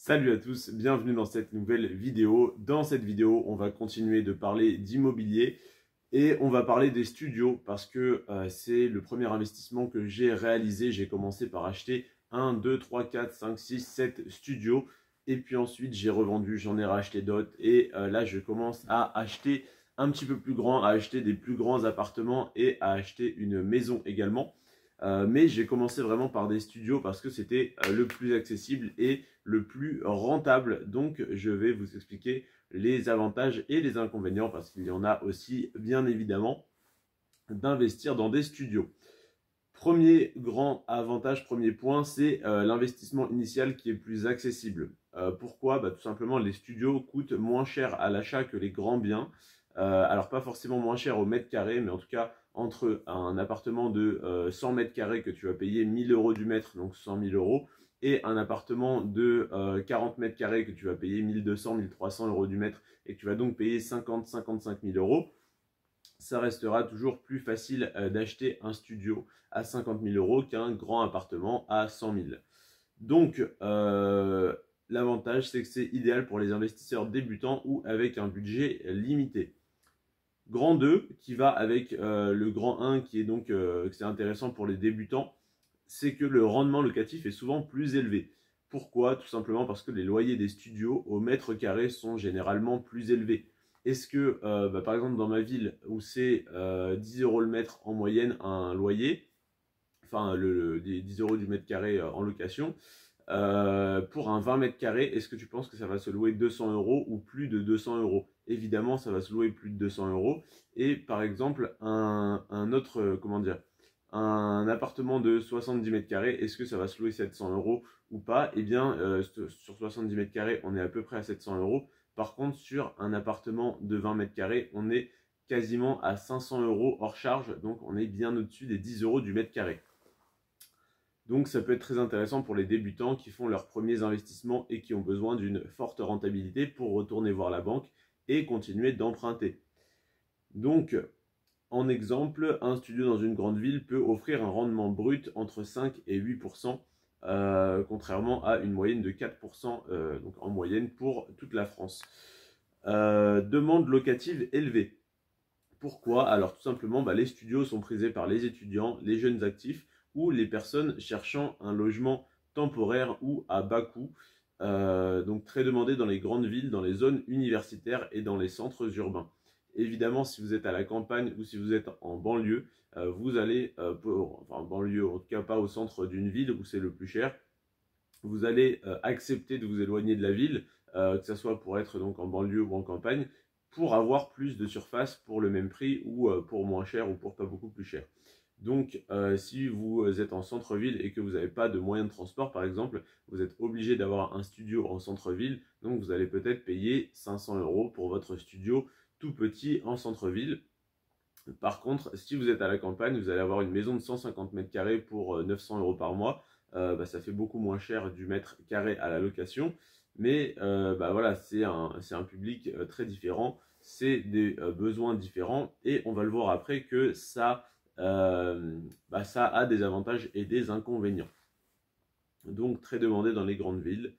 Salut à tous, bienvenue dans cette nouvelle vidéo. Dans cette vidéo, on va continuer de parler d'immobilier et on va parler des studios parce que c'est le premier investissement que j'ai réalisé. J'ai commencé par acheter 1, 2, 3, 4, 5, 6, 7 studios et puis ensuite j'ai revendu, j'en ai racheté d'autres et là je commence à acheter un petit peu plus grand, à acheter des plus grands appartements et à acheter une maison également. Mais j'ai commencé vraiment par des studios parce que c'était le plus accessible et le plus rentable. Donc je vais vous expliquer les avantages et les inconvénients parce qu'il y en a aussi bien évidemment d'investir dans des studios. Premier grand avantage, premier point, c'est l'investissement initial qui est plus accessible. Pourquoi? Tout simplement les studios coûtent moins cher à l'achat que les grands biens. Alors pas forcément moins cher au mètre carré, mais en tout cas entre un appartement de 100 mètres carrés que tu vas payer 1000 euros du mètre, donc 100 000 euros, et un appartement de 40 mètres carrés que tu vas payer 1200, 1300 euros du mètre, et que tu vas donc payer 50, 55 000 euros, ça restera toujours plus facile d'acheter un studio à 50 000 euros qu'un grand appartement à 100 000. Donc, l'avantage, c'est que c'est idéal pour les investisseurs débutants ou avec un budget limité. Grand 2, qui va avec le grand 1, qui est donc c'est intéressant pour les débutants, c'est que le rendement locatif est souvent plus élevé. Pourquoi? Tout simplement parce que les loyers des studios au mètre carré sont généralement plus élevés. Est-ce que, par exemple, dans ma ville où c'est 10 euros le mètre en moyenne un loyer, enfin des 10 euros du mètre carré en location, pour un 20 mètres carrés, est-ce que tu penses que ça va se louer 200 euros ou plus de 200 euros? Évidemment, ça va se louer plus de 200 euros. Et par exemple, un autre, comment dire, un appartement de 70 mètres carrés, est-ce que ça va se louer 700 euros ou pas? Eh bien, sur 70 mètres carrés, on est à peu près à 700 euros. Par contre, sur un appartement de 20 mètres carrés, on est quasiment à 500 euros hors charge. Donc, on est bien au-dessus des 10 euros du mètre carré. Donc ça peut être très intéressant pour les débutants qui font leurs premiers investissements et qui ont besoin d'une forte rentabilité pour retourner voir la banque et continuer d'emprunter. Donc, en exemple, un studio dans une grande ville peut offrir un rendement brut entre 5 et 8%, contrairement à une moyenne de 4%, donc en moyenne pour toute la France. Demande locative élevée. Pourquoi? Alors tout simplement, les studios sont prisés par les étudiants, les jeunes actifs ou les personnes cherchant un logement temporaire ou à bas coût. Donc très demandé dans les grandes villes, dans les zones universitaires et dans les centres urbains. Évidemment, si vous êtes à la campagne ou si vous êtes en banlieue, vous allez, enfin banlieue, en tout cas pas au centre d'une ville où c'est le plus cher, vous allez accepter de vous éloigner de la ville, que ce soit pour être donc en banlieue ou en campagne, pour avoir plus de surface pour le même prix ou pour moins cher ou pour pas beaucoup plus cher. Donc si vous êtes en centre-ville et que vous n'avez pas de moyens de transport par exemple, vous êtes obligé d'avoir un studio en centre-ville, donc vous allez peut-être payer 500 euros pour votre studio tout petit en centre-ville. Par contre, si vous êtes à la campagne, vous allez avoir une maison de 150 mètres carrés pour 900 euros par mois. Ça fait beaucoup moins cher du mètre carré à la location. Mais voilà, c'est un public très différent, c'est des besoins différents et on va le voir après que ça a des avantages et des inconvénients. Donc très demandé dans les grandes villes.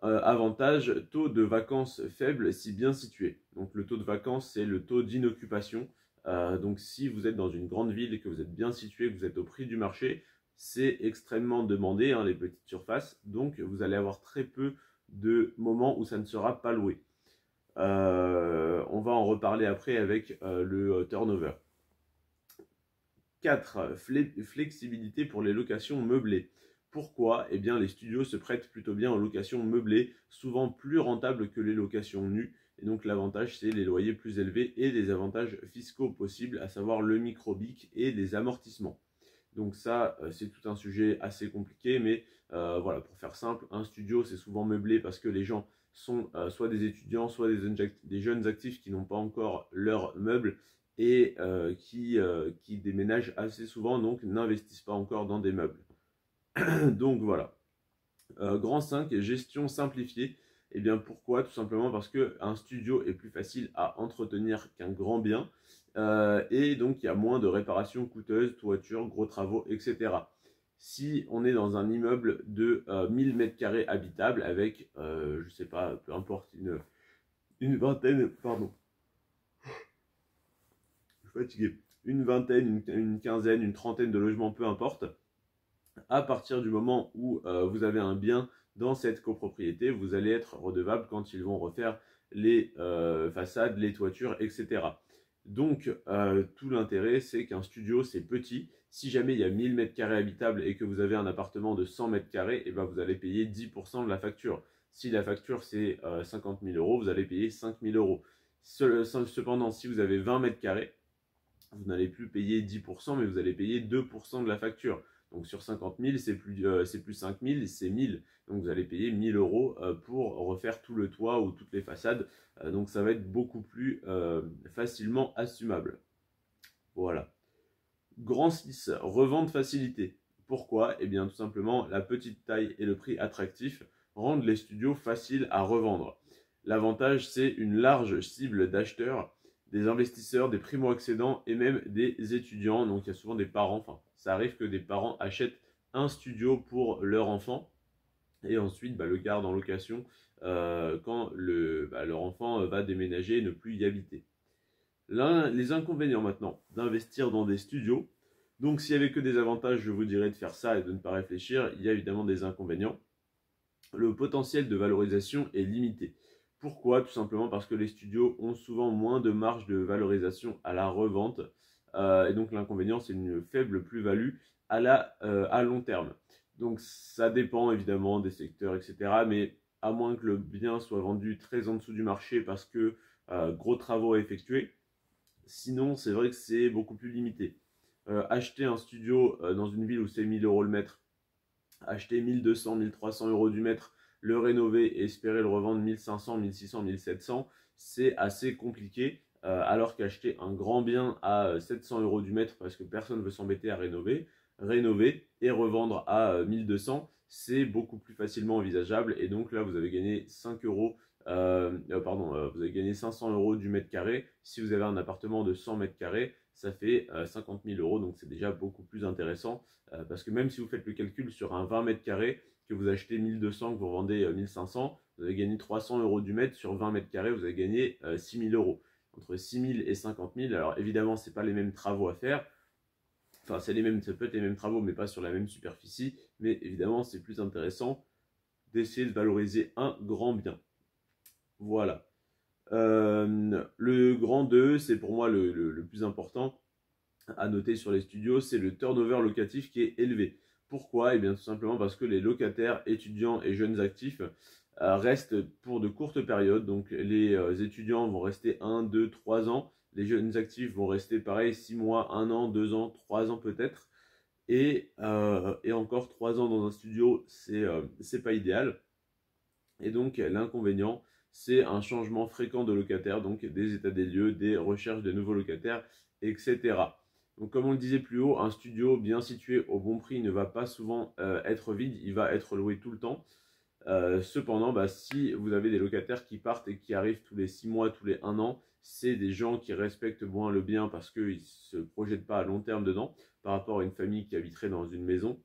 Avantage, taux de vacances faible si bien situé. Donc le taux de vacances, c'est le taux d'inoccupation. Donc si vous êtes dans une grande ville et que vous êtes bien situé, que vous êtes au prix du marché, c'est extrêmement demandé, les petites surfaces. Donc vous allez avoir très peu de moments où ça ne sera pas loué. On va en reparler après avec le turnover. 4. Flexibilité pour les locations meublées. Pourquoi? Eh bien, les studios se prêtent plutôt bien aux locations meublées, souvent plus rentables que les locations nues. Et donc, l'avantage, c'est les loyers plus élevés et les avantages fiscaux possibles, à savoir le micro-BIC et les amortissements. Donc ça, c'est tout un sujet assez compliqué, mais voilà, pour faire simple, un studio, c'est souvent meublé parce que les gens sont soit des étudiants, soit des jeunes actifs qui n'ont pas encore leurs meubles et qui déménagent assez souvent, donc n'investissent pas encore dans des meubles. Donc voilà. Grand 5, gestion simplifiée. Et bien pourquoi? Tout simplement parce qu'un studio est plus facile à entretenir qu'un grand bien. Et donc il y a moins de réparations coûteuses, toitures, gros travaux, etc. Si on est dans un immeuble de 1000 m² habitable avec, je sais pas, peu importe, une vingtaine, pardon, je suis fatigué, une vingtaine, une quinzaine, une trentaine de logements, peu importe, à partir du moment où vous avez un bien dans cette copropriété, vous allez être redevable quand ils vont refaire les façades, les toitures, etc. Donc, tout l'intérêt, c'est qu'un studio, c'est petit. Si jamais il y a 1000 m² habitables et que vous avez un appartement de 100 m², et ben vous allez payer 10% de la facture. Si la facture, c'est 50 000 euros, vous allez payer 5 000 euros. Cependant, si vous avez 20 m², vous n'allez plus payer 10%, mais vous allez payer 2% de la facture. Donc sur 50 000, c'est plus 5 000, c'est 1000. Donc vous allez payer 1000 euros pour refaire tout le toit ou toutes les façades. Donc ça va être beaucoup plus facilement assumable. Voilà. Grand 6, revente facilitée. Pourquoi? Eh bien tout simplement, la petite taille et le prix attractif rendent les studios faciles à revendre. L'avantage, c'est une large cible d'acheteurs, des investisseurs, des primo-accédants et même des étudiants. Donc il y a souvent des parents, enfin ça arrive que des parents achètent un studio pour leur enfant et ensuite le gardent en location quand leur enfant va déménager et ne plus y habiter. Les inconvénients maintenant d'investir dans des studios. Donc s'il n'y avait que des avantages, je vous dirais de faire ça et de ne pas réfléchir. Il y a évidemment des inconvénients. Le potentiel de valorisation est limité. Pourquoi? Tout simplement parce que les studios ont souvent moins de marge de valorisation à la revente. Et donc l'inconvénient, c'est une faible plus-value à long terme. Donc ça dépend évidemment des secteurs, etc. Mais à moins que le bien soit vendu très en dessous du marché parce que gros travaux à effectuer, sinon c'est vrai que c'est beaucoup plus limité. Acheter un studio dans une ville où c'est 1000 euros le mètre, acheter 1200, 1300 euros du mètre, le rénover et espérer le revendre 1500, 1600, 1700, c'est assez compliqué. Alors qu'acheter un grand bien à 700 euros du mètre parce que personne ne veut s'embêter à rénover et revendre à 1200, c'est beaucoup plus facilement envisageable. Et donc là, vous avez gagné 5 euros. Vous avez gagné 500 euros du mètre carré. Si vous avez un appartement de 100 mètres carrés, ça fait 50 000 euros. Donc c'est déjà beaucoup plus intéressant. Parce que même si vous faites le calcul sur un 20 mètres carrés, que vous achetez 1200, que vous vendez 1500, vous avez gagné 300 euros du mètre. Sur 20 mètres carrés, vous avez gagné 6000 euros. Entre 6000 et 50 000. Alors évidemment, ce n'est pas les mêmes travaux à faire. Enfin, ça peut être les mêmes travaux, mais pas sur la même superficie. Mais évidemment, c'est plus intéressant d'essayer de valoriser un grand bien. Voilà. Le grand 2, c'est pour moi le plus important à noter sur les studios, c'est le turnover locatif qui est élevé. Pourquoi? Eh bien tout simplement parce que les locataires, étudiants et jeunes actifs restent pour de courtes périodes. Donc les étudiants vont rester 1, 2, 3 ans. Les jeunes actifs vont rester pareil 6 mois, 1 an, 2 ans, 3 ans peut-être. Et encore 3 ans dans un studio, c'est pas idéal. Et donc l'inconvénient, c'est un changement fréquent de locataires, donc des états des lieux, des recherches de nouveaux locataires, etc. Donc comme on le disait plus haut, un studio bien situé au bon prix ne va pas souvent être vide, il va être loué tout le temps. Cependant, si vous avez des locataires qui partent et qui arrivent tous les 6 mois, tous les 1 an, c'est des gens qui respectent moins le bien parce qu'ils ne se projettent pas à long terme dedans par rapport à une famille qui habiterait dans une maison.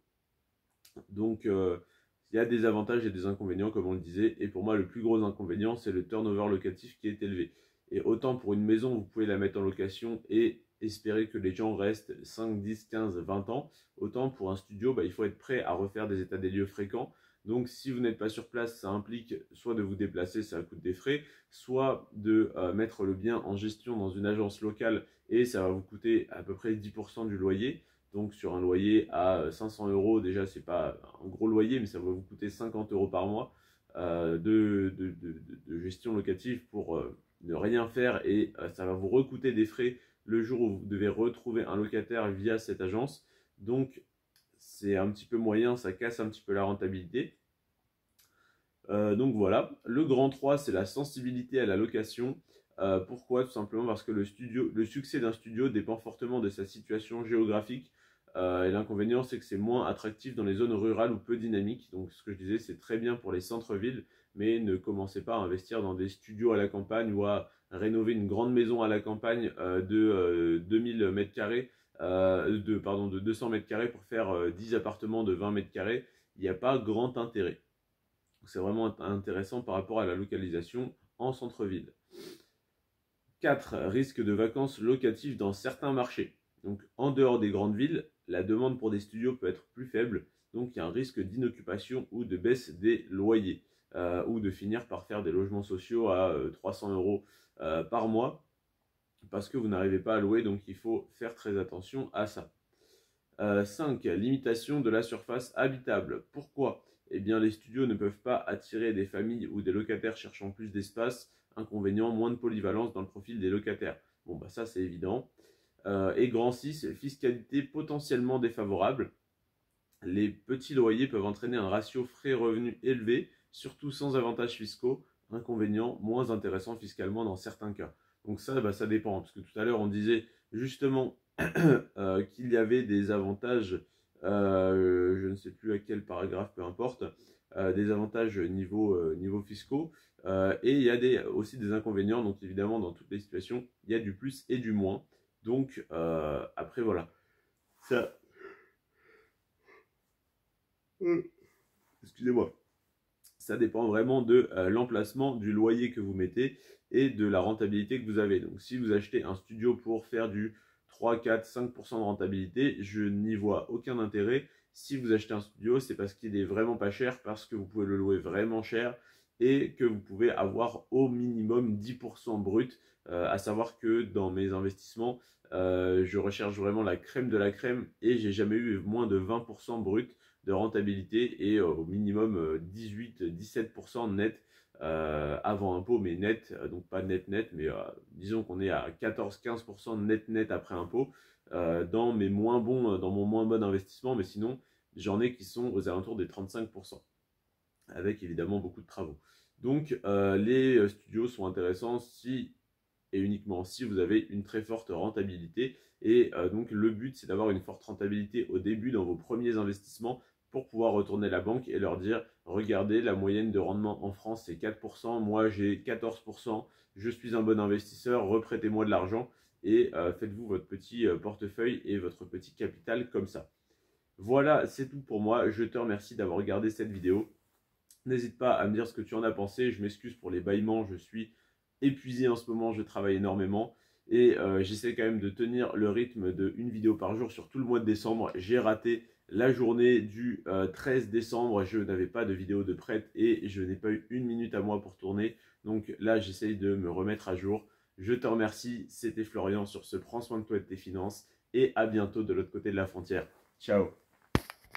Donc il y a des avantages et des inconvénients comme on le disait. Et pour moi, le plus gros inconvénient, c'est le turnover locatif qui est élevé. Et autant pour une maison, vous pouvez la mettre en location et espérer que les gens restent 5, 10, 15, 20 ans. Autant pour un studio, il faut être prêt à refaire des états des lieux fréquents. Donc si vous n'êtes pas sur place, ça implique soit de vous déplacer, ça coûte des frais, soit de mettre le bien en gestion dans une agence locale et ça va vous coûter à peu près 10% du loyer. Donc sur un loyer à 500 euros, déjà c'est pas un gros loyer, mais ça va vous coûter 50 euros par mois de gestion locative pour ne rien faire et ça va vous recoûter des frais le jour où vous devez retrouver un locataire via cette agence. Donc c'est un petit peu moyen, ça casse un petit peu la rentabilité. Donc voilà, le grand 3, c'est la sensibilité à la location. Pourquoi? Tout simplement parce que le succès d'un studio dépend fortement de sa situation géographique. Et l'inconvénient, c'est que c'est moins attractif dans les zones rurales ou peu dynamiques. Donc ce que je disais, c'est très bien pour les centres-villes, mais ne commencez pas à investir dans des studios à la campagne ou à rénover une grande maison à la campagne de 2000 m². de 200 mètres carrés pour faire 10 appartements de 20 mètres carrés, il n'y a pas grand intérêt. C'est vraiment intéressant par rapport à la localisation en centre-ville. 4. Risque de vacances locatives dans certains marchés. Donc en dehors des grandes villes, la demande pour des studios peut être plus faible, donc il y a un risque d'inoccupation ou de baisse des loyers, ou de finir par faire des logements sociaux à 300 € par mois, parce que vous n'arrivez pas à louer, donc il faut faire très attention à ça. 5. Limitation de la surface habitable. Pourquoi? Eh bien, les studios ne peuvent pas attirer des familles ou des locataires cherchant plus d'espace. Inconvénient, moins de polyvalence dans le profil des locataires. Bon, bah ça c'est évident. Et grand 6, fiscalité potentiellement défavorable. Les petits loyers peuvent entraîner un ratio frais-revenus élevé, surtout sans avantages fiscaux. Inconvénient, moins intéressant fiscalement dans certains cas. Donc ça, bah, ça dépend, parce que tout à l'heure on disait justement qu'il y avait des avantages, je ne sais plus à quel paragraphe, peu importe, des avantages niveau fiscaux, et il y a aussi des inconvénients, donc évidemment dans toutes les situations, il y a du plus et du moins. Donc après voilà, ça, excusez-moi, ça dépend vraiment de l'emplacement, du loyer que vous mettez et de la rentabilité que vous avez. Donc si vous achetez un studio pour faire du 3, 4, 5% de rentabilité, je n'y vois aucun intérêt. Si vous achetez un studio, c'est parce qu'il est vraiment pas cher, parce que vous pouvez le louer vraiment cher et que vous pouvez avoir au minimum 10% brut. À savoir que dans mes investissements, je recherche vraiment la crème de la crème et j'ai jamais eu moins de 20% brut de rentabilité et au minimum 18-17% net avant impôt, mais net, donc pas net net, mais disons qu'on est à 14-15% net net après impôt dans mon moins bon investissement, mais sinon j'en ai qui sont aux alentours des 35%, avec évidemment beaucoup de travaux. Donc les studios sont intéressants si et uniquement si vous avez une très forte rentabilité. Et donc le but, c'est d'avoir une forte rentabilité au début dans vos premiers investissements pour pouvoir retourner la banque et leur dire, regardez, la moyenne de rendement en France, c'est 4%, moi j'ai 14%, je suis un bon investisseur, reprêtez-moi de l'argent et faites-vous votre petit portefeuille et votre petit capital comme ça. Voilà, c'est tout pour moi. Je te remercie d'avoir regardé cette vidéo. N'hésite pas à me dire ce que tu en as pensé. Je m'excuse pour les bâillements, je suis épuisé en ce moment, je travaille énormément et j'essaie quand même de tenir le rythme de une vidéo par jour sur tout le mois de décembre. J'ai raté la journée du 13 décembre, je n'avais pas de vidéo de prête et je n'ai pas eu une minute à moi pour tourner. Donc là, j'essaye de me remettre à jour. Je te remercie, c'était Florian sur ce Prends soin de toi et de tes finances et à bientôt de l'autre côté de la frontière. Ciao.